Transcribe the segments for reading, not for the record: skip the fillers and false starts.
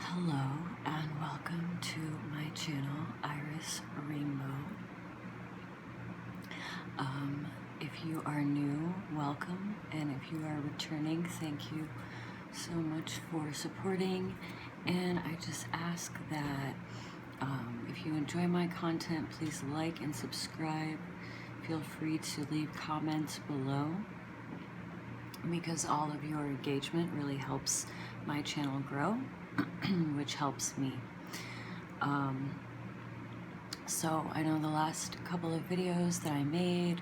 Hello and welcome to my channel, Iris Rainbow. If you are new, welcome, and if you are returning, thank you so much for supporting. And I just ask that if you enjoy my content, please like and subscribe. Feel free to leave comments below, because all of your engagement really helps my channel grow, which helps me. So I know the last couple of videos that I made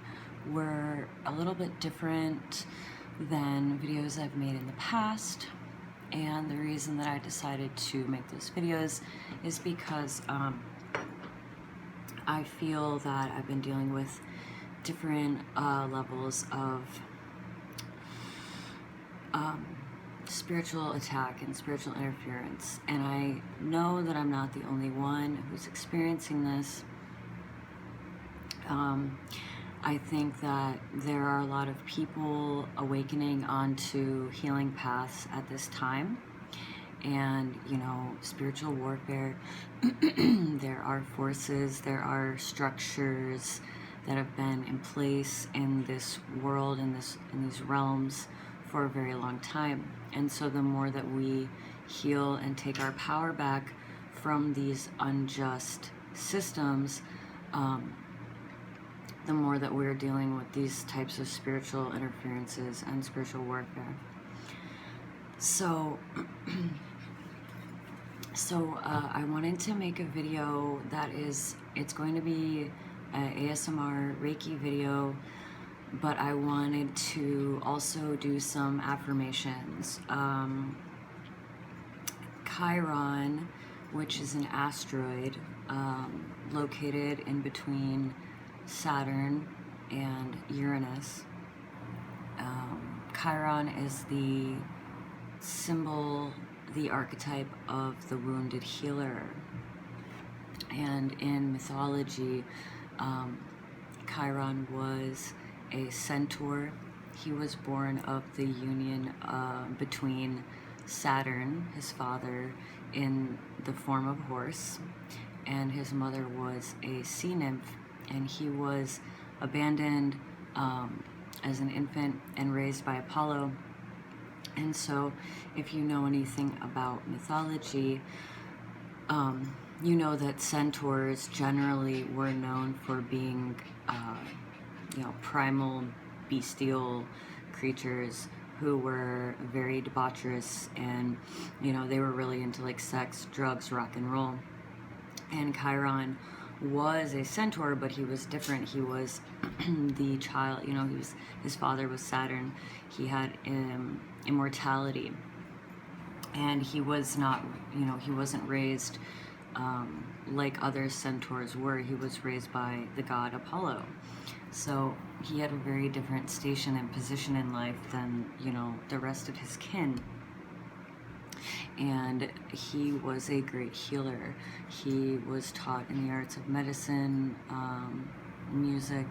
were a little bit different than videos I've made in the past, and the reason that I decided to make those videos is because I feel that I've been dealing with different levels of spiritual attack and spiritual interference, and I know that I'm not the only one who's experiencing this. I think that there are a lot of people awakening onto healing paths at this time, and spiritual warfare. There are forces, there are structures that have been in place in this world, in these realms, for a very long time. And so the more that we heal and take our power back from these unjust systems, the more that we're dealing with these types of spiritual interferences and spiritual warfare. So I wanted to make a video that it's going to be an ASMR Reiki video, but I wanted to also do some affirmations. Chiron, which is an asteroid located in between Saturn and Uranus. Chiron is the symbol, the archetype of the wounded healer. And in mythology, Chiron was a centaur. He was born of the union between Saturn, his father, in the form of horse, and his mother was a sea nymph, and he was abandoned as an infant and raised by Apollo. And so if you know anything about mythology, you know that centaurs generally were known for being primal, bestial creatures who were very debaucherous, and they were really into like sex, drugs, rock and roll. And Chiron was a centaur, but he was different. He was the child, his father was Saturn. He had immortality, and he was not, he wasn't raised like other centaurs were. He was raised by the god Apollo. So he had a very different station and position in life than, the rest of his kin. And he was a great healer. He was taught in the arts of medicine, music,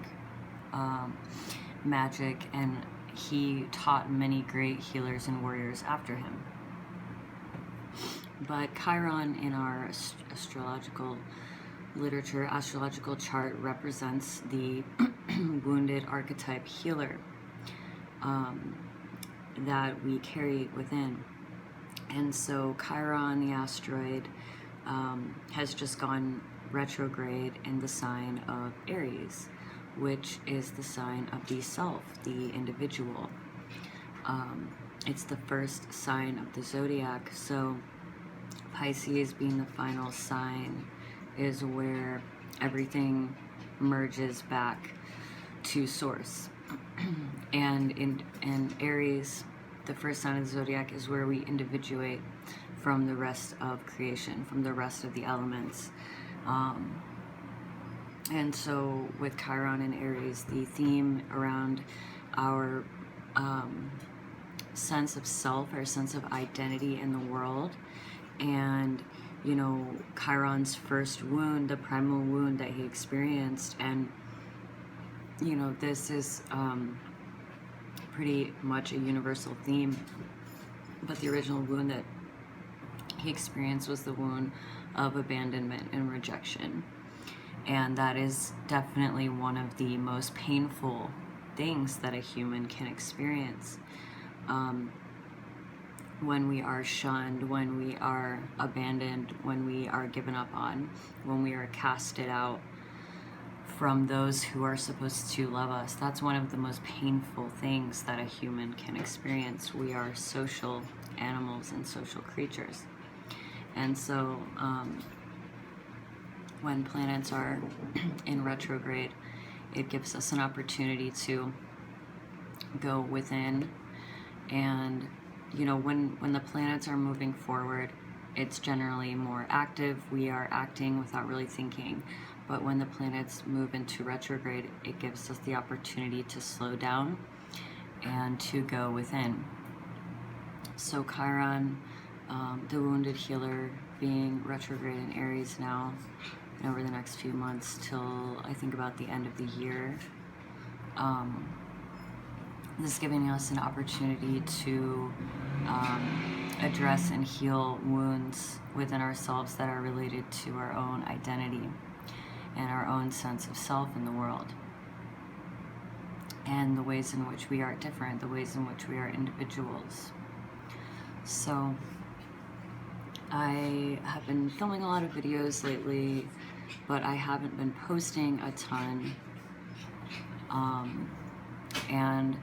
magic, and he taught many great healers and warriors after him. But Chiron in our astrological literature, astrological chart, represents the wounded archetype healer that we carry within. And so Chiron, the asteroid, has just gone retrograde in the sign of Aries, which is the sign of the self, the individual. It's the first sign of the zodiac. So Pisces, being the final sign, is where everything merges back to source. And in Aries, the first sign of the zodiac, is where we individuate from the rest of creation, from the rest of the elements. And so with Chiron and Aries, the theme around our sense of self, our sense of identity in the world, and Chiron's first wound, the primal wound that he experienced. And this is pretty much a universal theme, but the original wound that he experienced was the wound of abandonment and rejection. And that is definitely one of the most painful things that a human can experience. When we are shunned, when we are abandoned, when we are given up on, when we are casted out from those who are supposed to love us. That's one of the most painful things that a human can experience. We are social animals and social creatures. And so when planets are in retrograde, it gives us an opportunity to go within. And you know, when the planets are moving forward, it's generally more active. We are acting without really thinking. But when the planets move into retrograde, it gives us the opportunity to slow down and to go within. So Chiron, the wounded healer, being retrograde in Aries now, and over the next few months till I think about the end of the year, this is giving us an opportunity to address and heal wounds within ourselves that are related to our own identity and our own sense of self in the world, and the ways in which we are different, the ways in which we are individuals. So I have been filming a lot of videos lately, but I haven't been posting a ton. And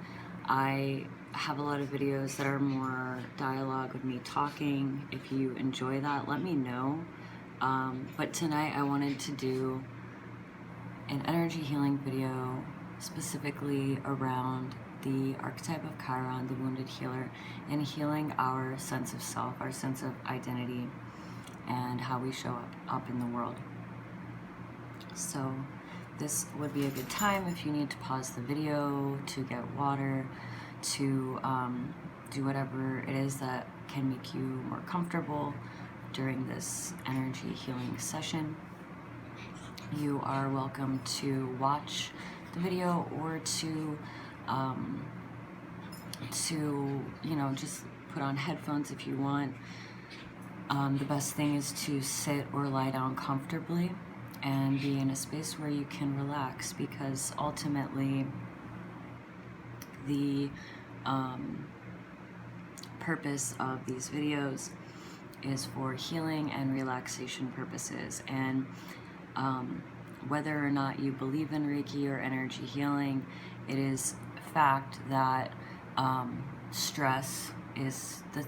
I have a lot of videos that are more dialogue of me talking. If you enjoy that, let me know. But tonight I wanted to do an energy healing video specifically around the archetype of Chiron, the wounded healer, and healing our sense of self, our sense of identity, and how we show up in the world. So this would be a good time if you need to pause the video, to get water, to do whatever it is that can make you more comfortable during this energy healing session. You are welcome to watch the video or to you know, just put on headphones if you want. The best thing is to sit or lie down comfortably and be in a space where you can relax, because ultimately the purpose of these videos is for healing and relaxation purposes. And whether or not you believe in Reiki or energy healing, it is fact that stress is the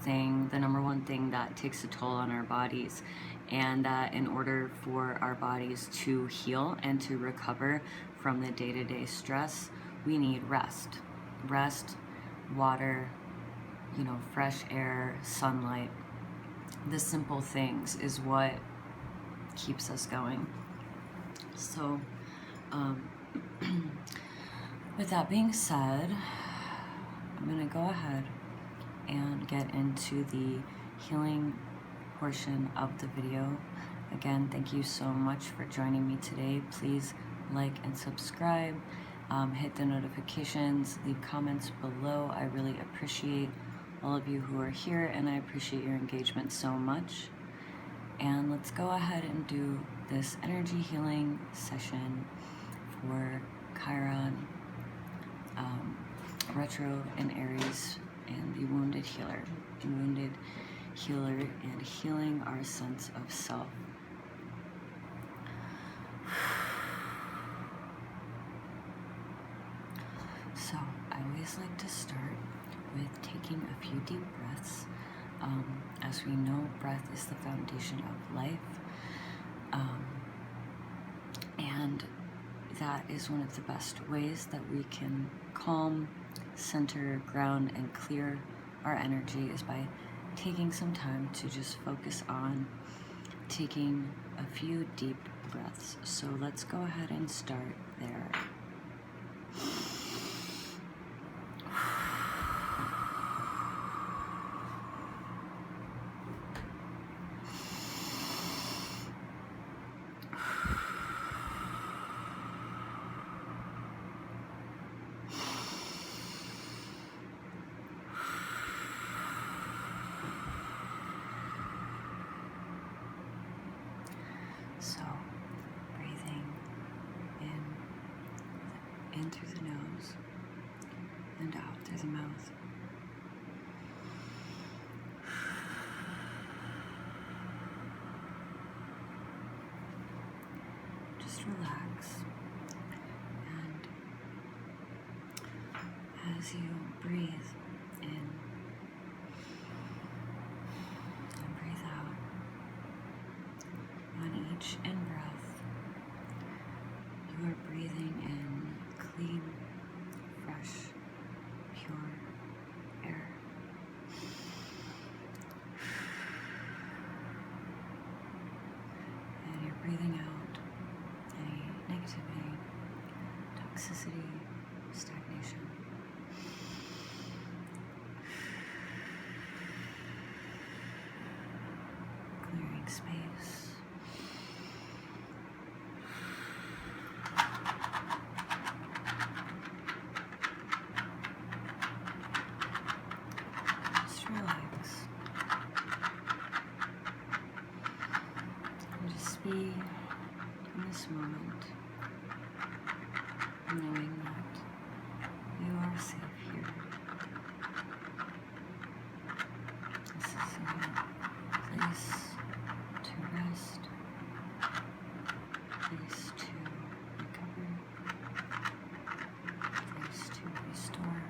number one thing that takes a toll on our bodies, and that in order for our bodies to heal and to recover from the day-to-day stress, we need rest, water, you know, fresh air, sunlight. The simple things is what keeps us going. So with that being said, I'm going to go ahead and get into the healing portion of the video. Again, thank you so much for joining me today. Please like and subscribe, hit the notifications, leave comments below. I really appreciate all of you who are here, and I appreciate your engagement so much. And let's go ahead and do this energy healing session for Chiron, retro in Aries, and the wounded healer, and healing our sense of self. So I always like to start with taking a few deep breaths. As we know, breath is the foundation of life, and that is one of the best ways that we can calm, center, ground, and clear our energy, is by taking some time to just focus on taking a few deep breaths. So let's go ahead and start there. mouth. Just relax. And as you breathe in and breathe out, on each in-breath, you are breathing in clean, fresh, pure air. And you're breathing out any negativity, toxicity, stagnation. Clearing space. Just relax. And just be in this moment, knowing that you are safe here. This is a place to rest, place to recover, place to restore.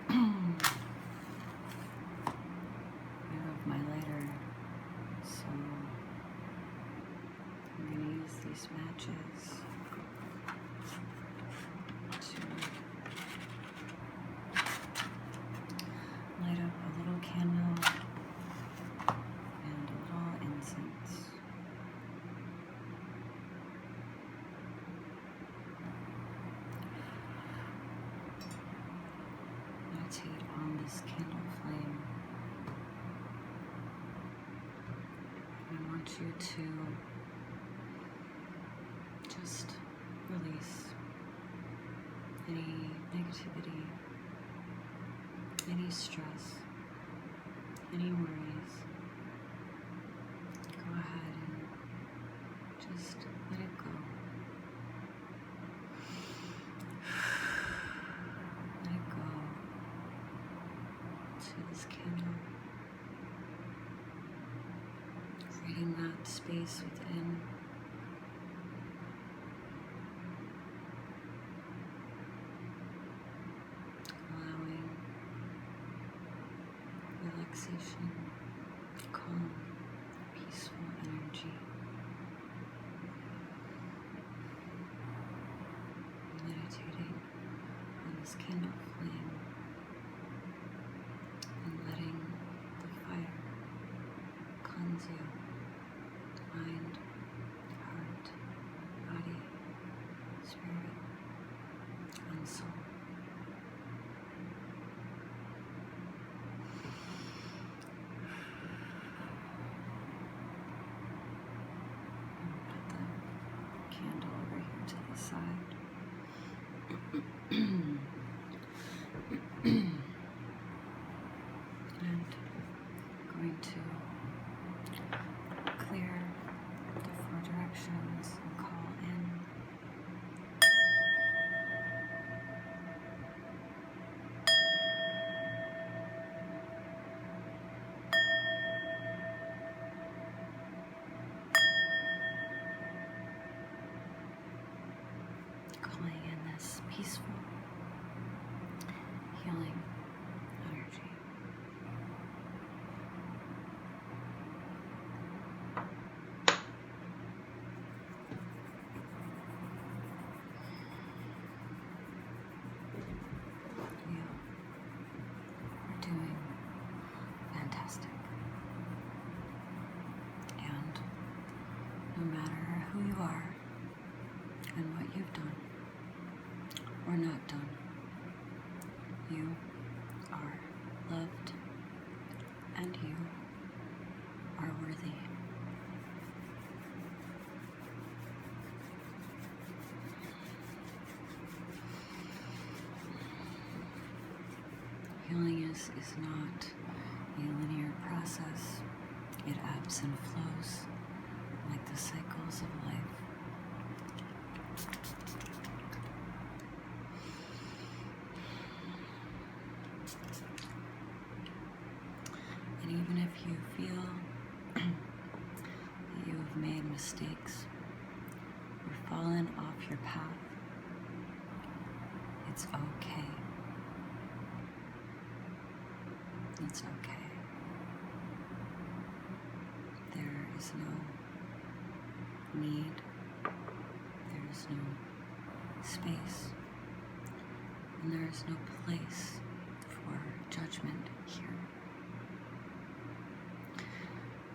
I love my lighter, so I'm going to use these matches to light up a little candle and a little incense. Meditate on this candle flame. I want you to just release any negativity, any stress, any worries. Go ahead and just let it go. Let it go to this candle, creating that space within. Allowing relaxation, calm, peaceful energy. Meditating on this candle flame and letting the fire cleanse you, mind, heart, body, spirit, and soul. Put the candle over here to the side. And going to clear the four directions and call in this peaceful, healing energy. You are doing fantastic. And no matter who you are and what you've done or not done, you are loved and you are worthy. Healing is not a linear process. It ebbs and flows like the cycles of life. And even if you feel that you have made mistakes or fallen off your path, it's okay. It's okay. There is no need, there is no space, and there is no place for judgment here.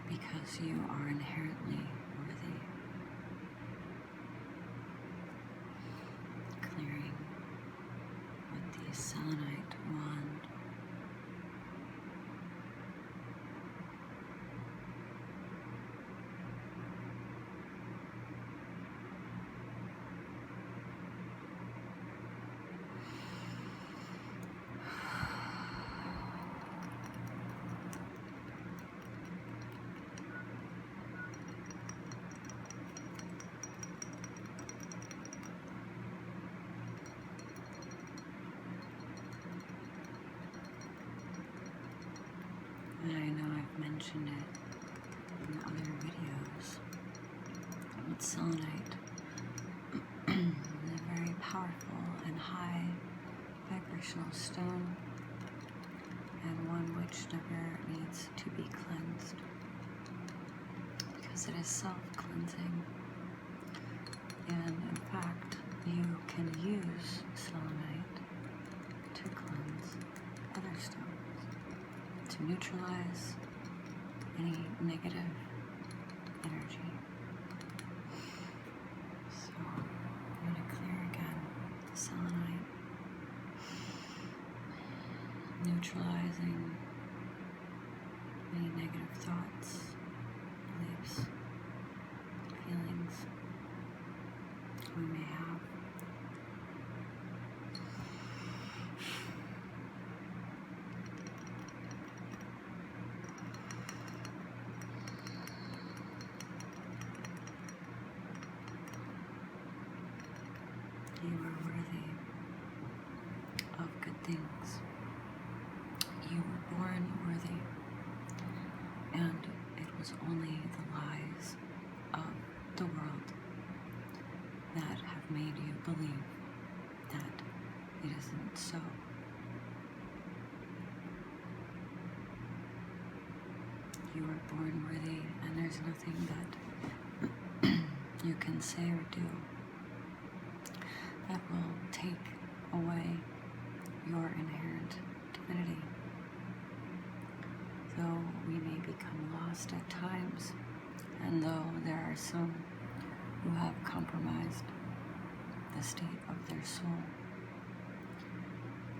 Because you are inherently worthy. Clearing with the selenite wand. And I know I've mentioned it in other videos, but selenite is a very powerful and high vibrational stone, and one which never needs to be cleansed, because it is self-cleansing. And in fact, you can use selenite to cleanse other stones, to neutralize any negative energy. So I'm going to clear again the selenite, neutralizing any negative thoughts, beliefs, feelings we may have. You are worthy of good things. You were born worthy, and it was only the lies of the world that have made you believe that it isn't so. You were born worthy, and there's nothing that you can say or do that will take away your inherent divinity. Though we may become lost at times, and though there are some who have compromised the state of their soul,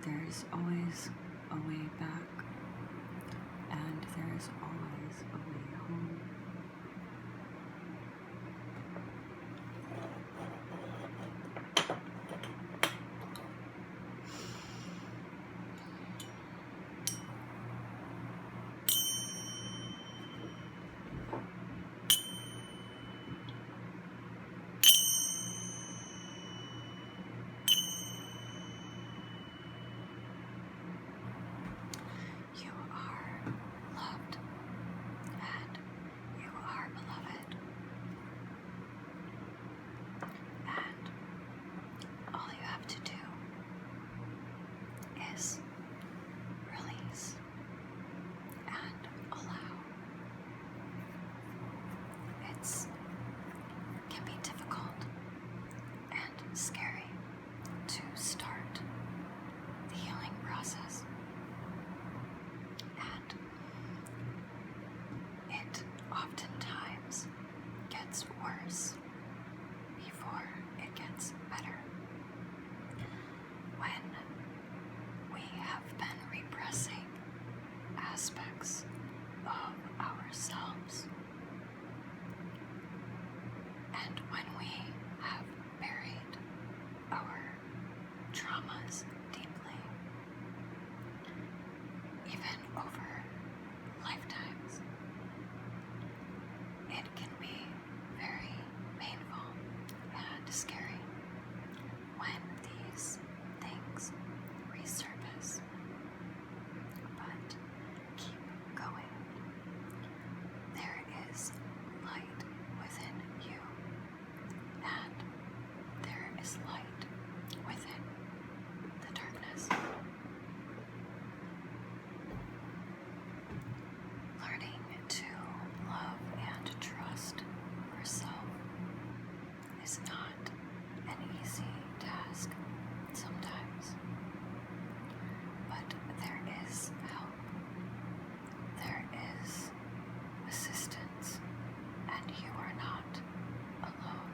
there is always a way back, and there is always a way home. You are loved. is not an easy task sometimes, but there is help, there is assistance, and you are not alone.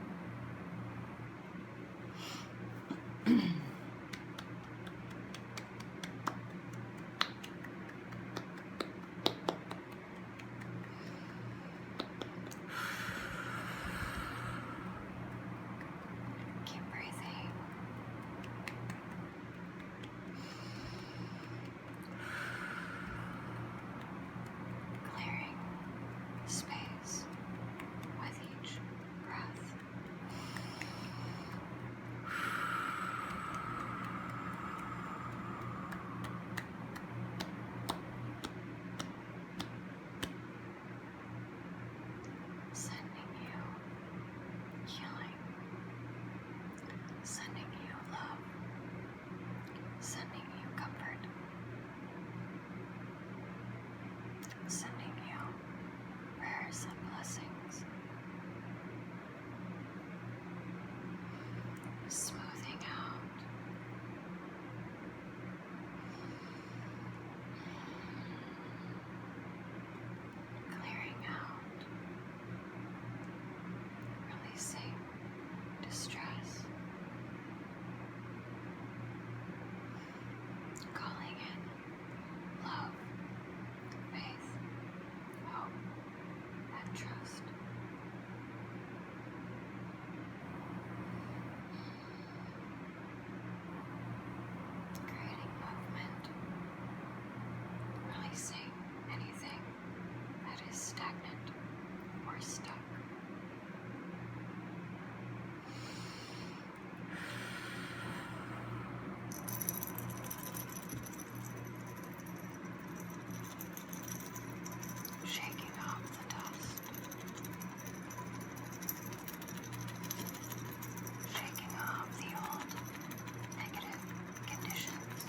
Keep breathing. Clearing space with each breath. Sending you healing, sending you love, sending you comfort, sending you prayers and blessings, smoothing out, clearing out, releasing distress, calling in love, faith, hope, and trust. Creating movement, releasing anything that is stagnant or stuck. Shaking off the dust, shaking off the old negative conditions,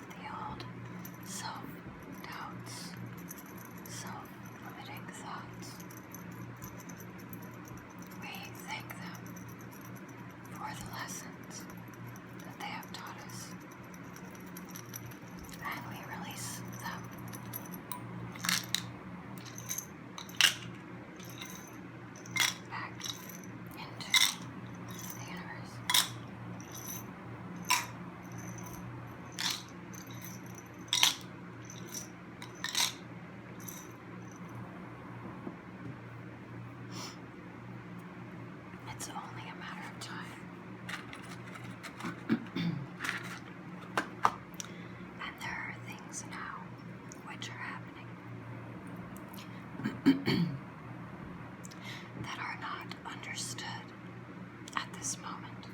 the old self-doubts, self-limiting thoughts. We thank them for the lessons that they have taught us, and we release them. Back into the universe. It's only a matter of time. And there are things now which are happening that are not understood at this moment,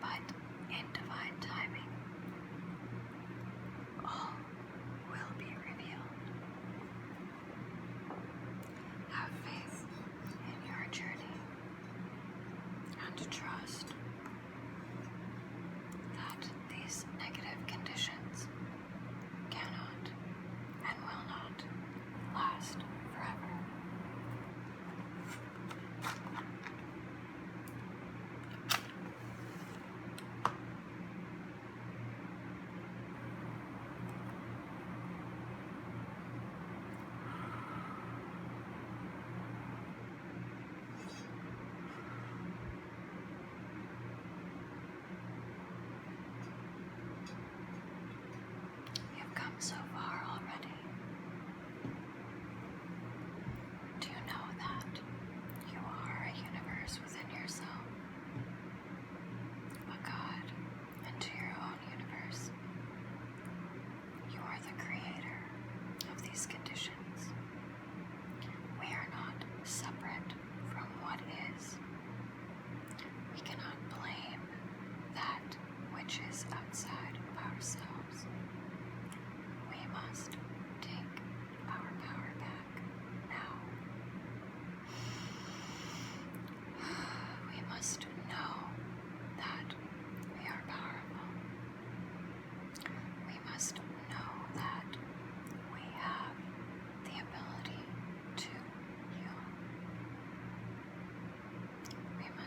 but in divine timing, all will be revealed. Have faith in your journey and trust that these negative conditions cannot and will not last forever. You've come so far already.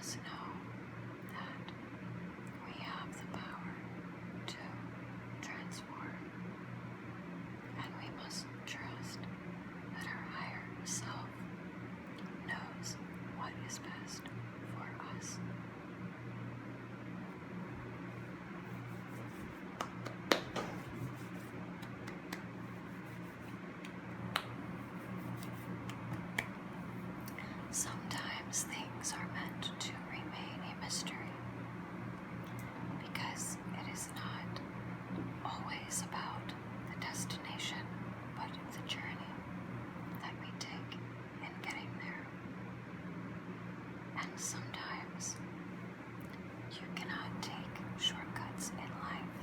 us know that we have the power to transform, and we must trust that our higher self knows what is best for us. Sometimes things are meant to remain a mystery because it is not always about the destination, but the journey that we take in getting there. And sometimes you cannot take shortcuts in life.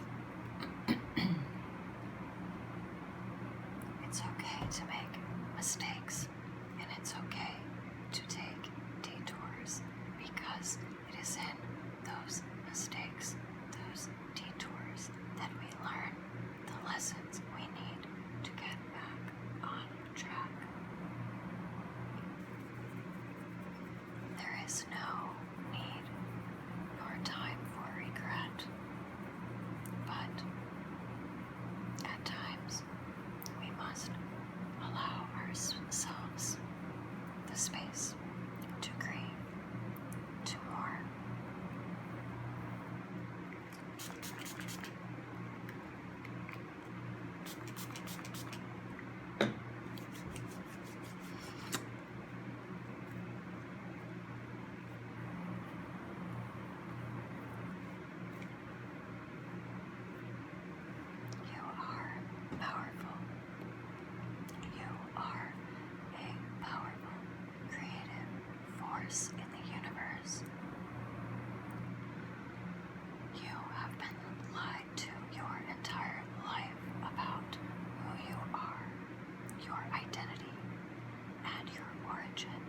It's okay to make mistakes, and it's okay to take detours, because it is in those mistakes, those detours, that we learn the lessons we need to get back on track. There is no need nor time for regret, but at times we must allow ourselves the space to grieve, to mourn. You are powerful. You are a powerful, creative force in the universe. You have been lied to your entire life about who you are, your identity, and your origin.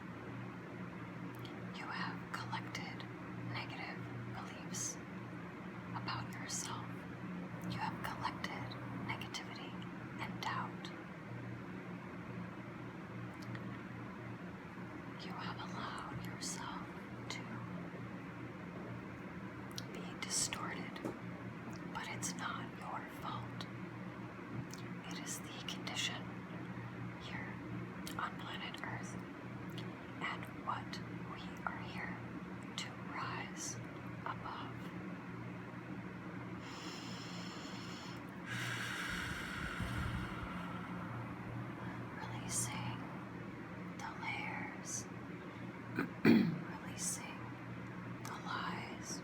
You have collected negative beliefs about yourself. You have collected negativity and doubt. You have allowed yourself to be distorted, but it's not your fault. It is the condition here on planet Earth, and what we are here to rise above. Releasing the layers, releasing the lies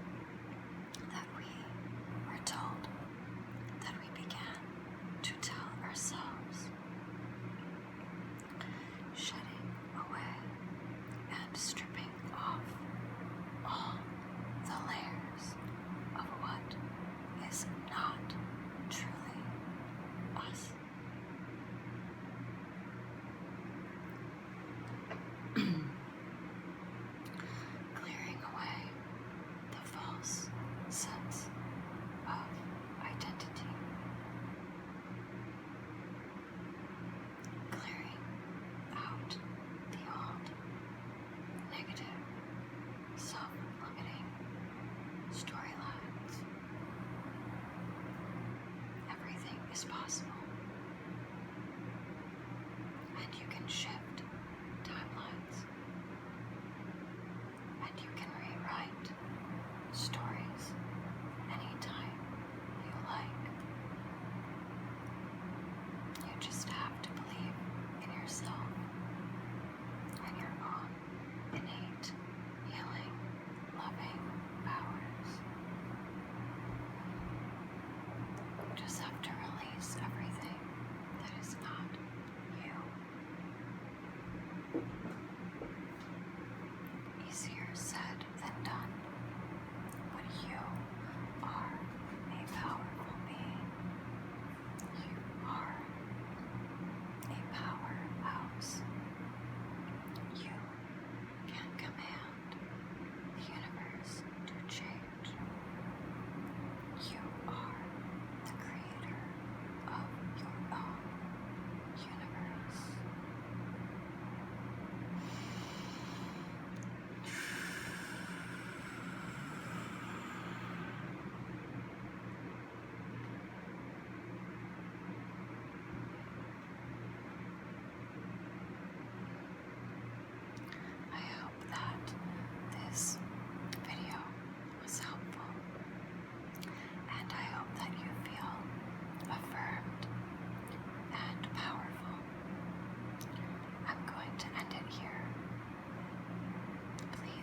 that we were told, that we began to tell ourselves, shedding away and stripping off all the layers of what is not truly us. Clearing away the false sense of identity. Clearing out the old, negative, self-limiting storylines. Everything is possible, and you can shift timelines, and you can rewrite stories anytime you like. You just have to believe in yourself and your own innate, healing, loving powers. You just have to release everything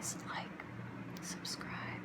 please like, subscribe,